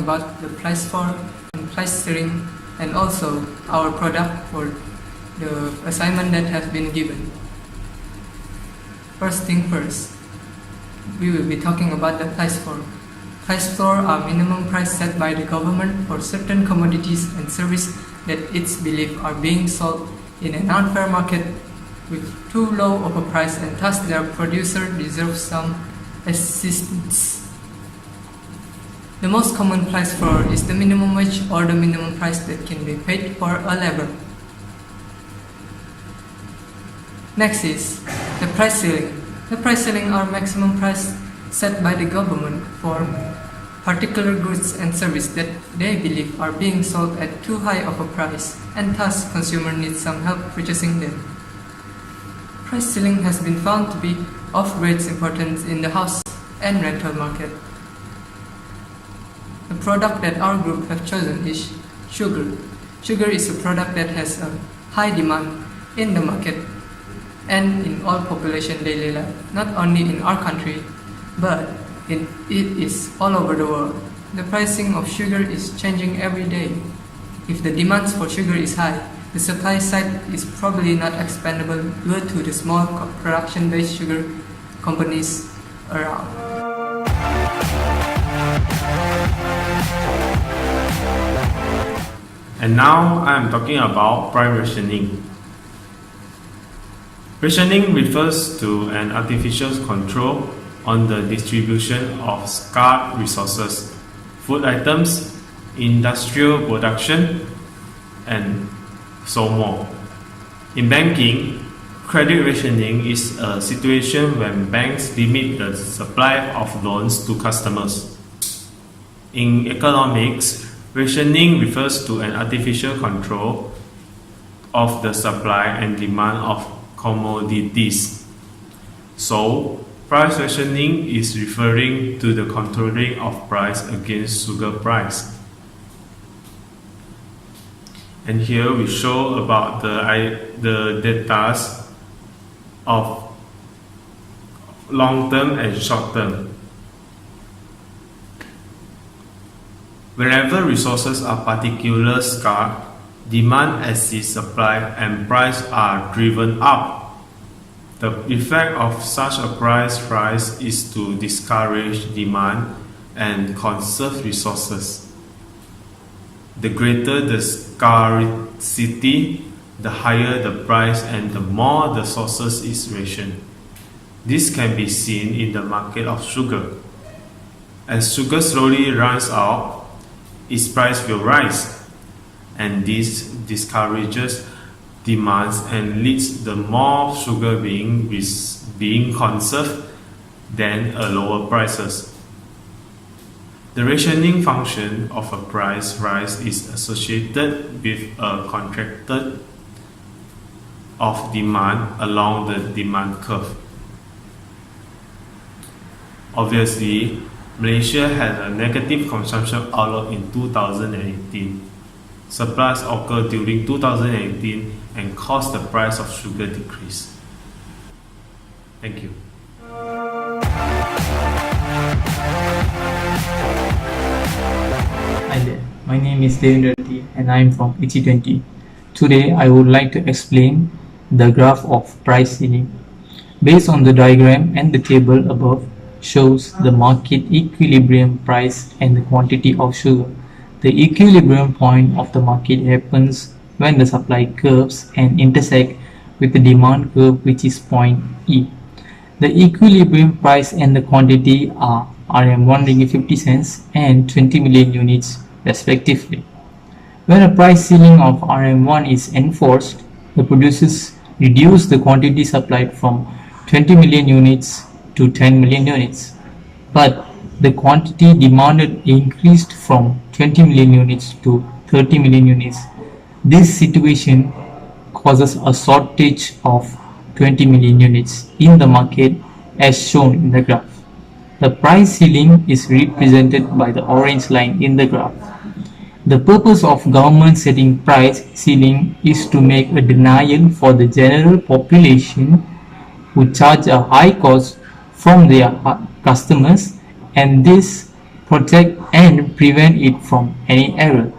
about the price floor and price ceiling, and also our product for the assignment that has been given. First thing first, we will be talking about the price floor. Price floor are minimum price set by the government for certain commodities and services that it's believed are being sold in an unfair market with too low of a price, and thus their producer deserves some assistance. The most common price floor is the minimum wage or the minimum price that can be paid for a labor. Next is the price ceiling. The price ceiling are maximum price set by the government for particular goods and services that they believe are being sold at too high of a price, and thus consumer needs some help purchasing them. Price ceiling has been found to be of great importance in the house and rental market. The product that our group have chosen is sugar. Sugar is a product that has a high demand in the market and in all population daily life, not only in our country, but it is all over the world. The pricing of sugar is changing every day. If the demands for sugar is high, the supply side is probably not expandable due to the small production-based sugar companies around. And now I am talking about price rationing. Rationing refers to an artificial control on the distribution of scarce resources, food items, industrial production, and so more. In banking, credit rationing is a situation when banks limit the supply of loans to customers. In economics, rationing refers to an artificial control of the supply and demand of commodities. So, price rationing is referring to the controlling of price against sugar price. And here we show about the data of long term and short term. Wherever resources are particularly scarce, demand exceeds supply and price are driven up. The effect of such a price rise is to discourage demand and conserve resources. The greater the scarcity, the higher the price and the more the sources is rationed. This can be seen in the market of sugar. As sugar slowly runs out, its price will rise, and this discourages demands and leads the more sugar being conserved than a lower prices. The rationing function of a price rise is associated with a contraction of demand along the demand curve. Obviously, Malaysia had a negative consumption outlook in 2018. Supplies occurred during 2018 and caused the price of sugar decrease. Thank you. Hi there, my name is DEVENDDRA and I am from ZHEN. Today I would like to explain the graph of price ceiling. Based on the diagram and the table above shows the market equilibrium price and the quantity of sugar. The equilibrium point of the market happens when the supply curves and intersect with the demand curve, which is point E. The equilibrium price and the quantity are RM1 ringgit 50 cents and 20 million units respectively. When a price ceiling of RM1 is enforced, the producers reduce the quantity supplied from 20 million units to 10 million units, but the quantity demanded increased from 20 million units to 30 million units. This situation causes a shortage of 20 million units in the market as shown in the graph. The price ceiling is represented by the orange line in the graph. The purpose of government setting price ceiling is to make a denial for the general population who charge a high cost from their customers, and this protect and prevent it from any error.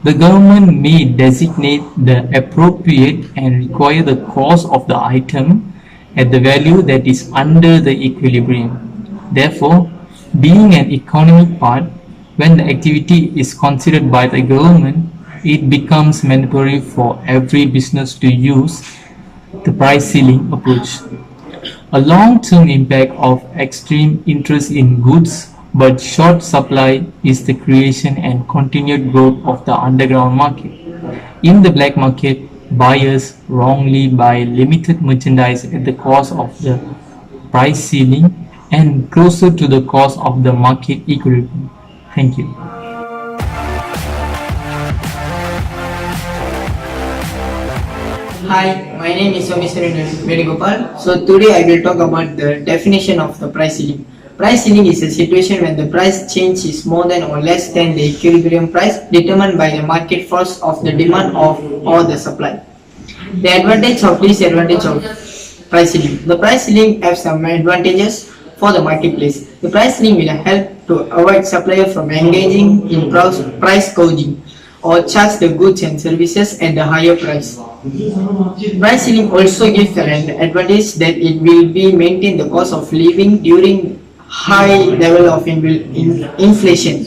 The government may designate the appropriate and require the cost of the item at the value that is under the equilibrium. Therefore, being an economic part, when the activity is considered by the government, it becomes mandatory for every business to use the price ceiling approach. A long-term impact of extreme interest in goods but short supply is the creation and continued growth of the underground market. In the black market, buyers wrongly buy limited merchandise at the cost of the price ceiling and closer to the cost of the market equilibrium. Thank you. Hi, my name is SOMESWARAN VENUGOPAL. So today I will talk about the definition of the price ceiling. Price ceiling is a situation when the price change is more than or less than the equilibrium price determined by the market force of the demand of or the supply. The advantage of disadvantage of price ceiling. The price ceiling has some advantages for the marketplace. The price ceiling will help to avoid supplier from engaging in price gouging or charge the goods and services at the higher price. Price ceiling also gives an advantage that it will be maintain the cost of living during high level of inflation.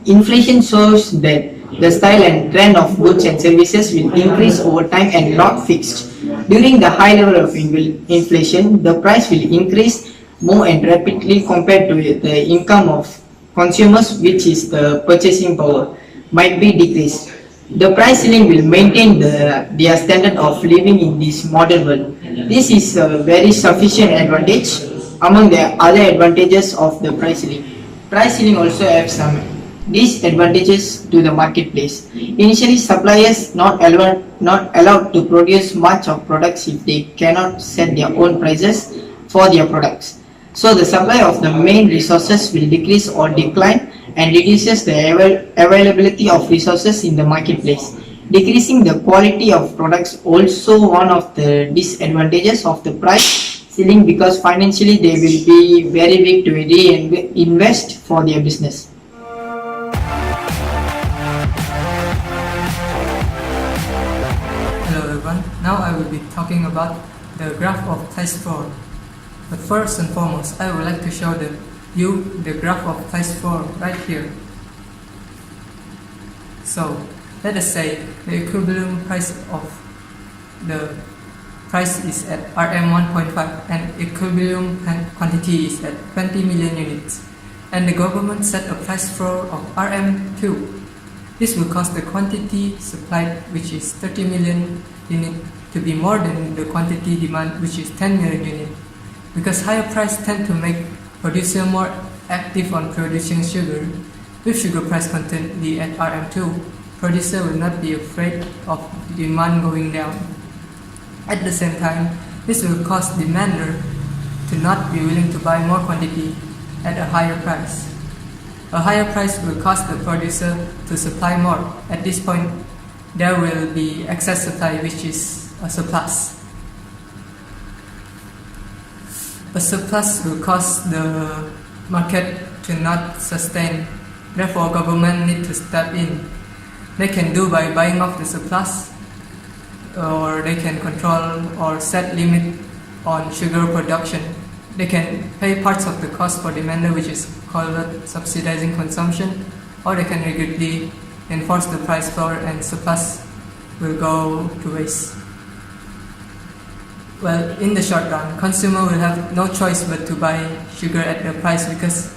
Inflation shows that the style and trend of goods and services will increase over time and not fixed. During the high level of inflation, the price will increase more and rapidly compared to the income of consumers, which is the purchasing power, might be decreased. The price ceiling will maintain their standard of living in this modern world. This is a very sufficient advantage among the other advantages of the price ceiling. Price ceiling also has some disadvantages to the marketplace. Initially, suppliers not allowed to produce much of products if they cannot set their own prices for their products. So the supply of the main resources will decrease or decline and reduces the availability of resources in the marketplace. Decreasing the quality of products also one of the disadvantages of the price ceiling, because financially they will be very weak to reinvest for their business. Hello everyone, now I will be talking about the graph of price floor. But first and foremost, I would like to show you the graph of price floor right here. So let us say the equilibrium price of the price is at RM 1.5 and equilibrium quantity is at 20 million units, and the government set a price floor of RM 2. This will cause the quantity supplied, which is 30 million units, to be more than the quantity demand, which is 10 million units. Because higher price tend to make producer more active on producing sugar, with sugar price constantly at RM2, producer will not be afraid of demand going down. At the same time, this will cause demander to not be willing to buy more quantity at a higher price. A higher price will cause the producer to supply more. At this point, there will be excess supply, which is a surplus. A surplus will cause the market to not sustain. Therefore, government need to step in. They can do by buying off the surplus, or they can control or set limit on sugar production. They can pay parts of the cost for demander, which is called subsidizing consumption, or they can rigidly enforce the price floor and surplus will go to waste. Well, in the short run, consumer will have no choice but to buy sugar at the price because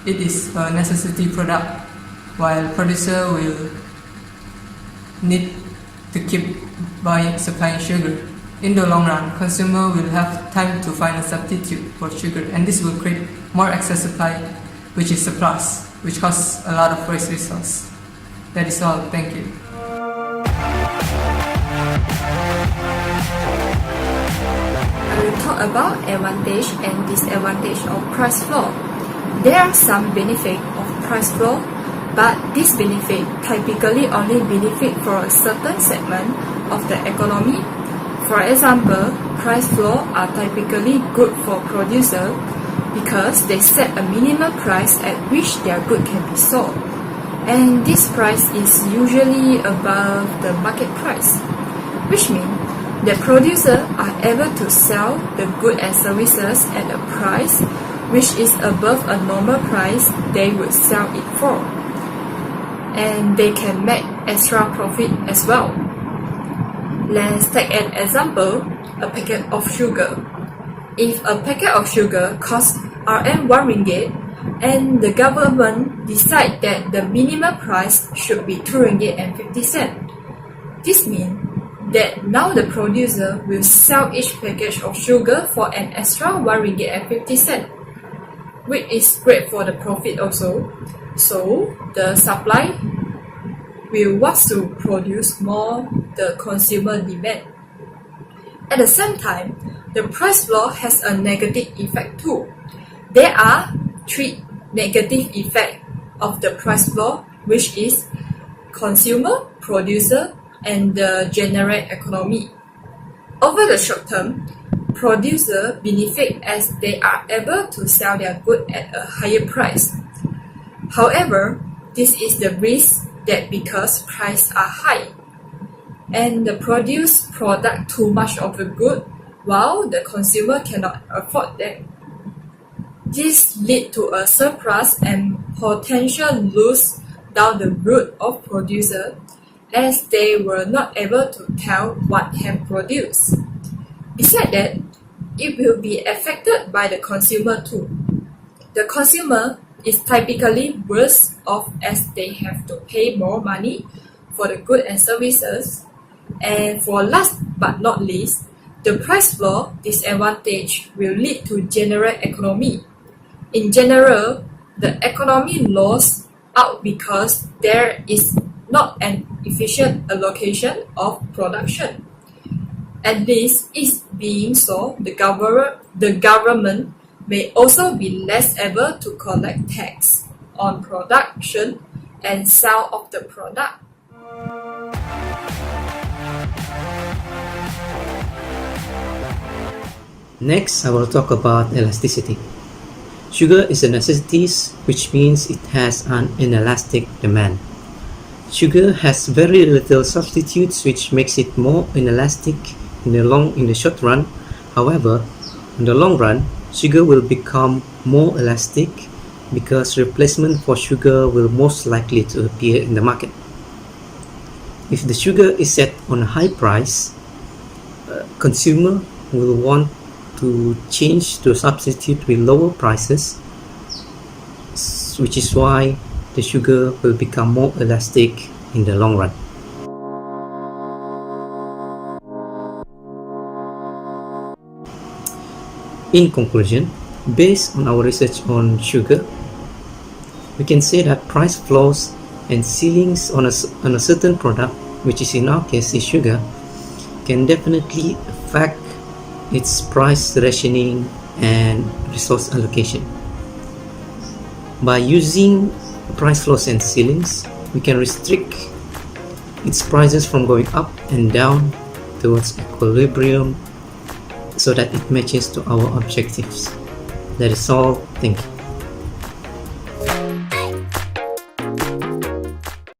it is a necessity product, while producer will need to keep supplying sugar. In the long run, consumer will have time to find a substitute for sugar, and this will create more excess supply, which is surplus, which costs a lot of waste resource. That is all. Thank you. I will talk about advantage and disadvantage of price floor. There are some benefits of price floor, but this benefit typically only benefit for a certain segment of the economy. For example, price floor are typically good for producer because they set a minimum price at which their good can be sold, and this price is usually above the market price, which means the producers are able to sell the goods and services at a price which is above a normal price they would sell it for, and they can make extra profit as well. Let's take an example, a packet of sugar. If a packet of sugar costs Rm 1 ringgit and the government decides that the minimum price should be 2 ringgit and 50 cents, this means that now the producer will sell each package of sugar for an extra 1 ringgit and 50 cents, which is great for the profit also. So the supply will want to produce more the consumer demand. At the same time, the price floor has a negative effect too. There are 3 negative effects of the price floor, which is consumer, producer, and the general economy. Over the short term, producers benefit as they are able to sell their goods at a higher price. However, this is the risk that because prices are high and the produce product too much of the good while the consumer cannot afford them. This leads to a surplus and potential loss down the road of producers as they were not able to tell what have produced. Besides that, it will be affected by the consumer too. The consumer is typically worse off as they have to pay more money for the goods and services. And for last but not least, the price floor disadvantage will lead to general economy. In general, the economy lost out because there is not an efficient allocation of production. And this is being so, the government may also be less able to collect tax on production and sale of the product. Next, I will talk about elasticity. Sugar is a necessity, which means it has an inelastic demand. Sugar has very little substitutes, which makes it more inelastic in the short run. However, in the long run, sugar will become more elastic because replacement for sugar will most likely to appear in the market. If the sugar is set on a high price, consumer will want to change to a substitute with lower prices, which is why the sugar will become more elastic in the long run. In conclusion, based on our research on sugar, we can say that price floors and ceilings on a certain product, which is in our case is sugar, can definitely affect its price rationing and resource allocation. By using price floors and ceilings, we can restrict its prices from going up and down towards equilibrium so that it matches to our objectives. That is all. Thank you.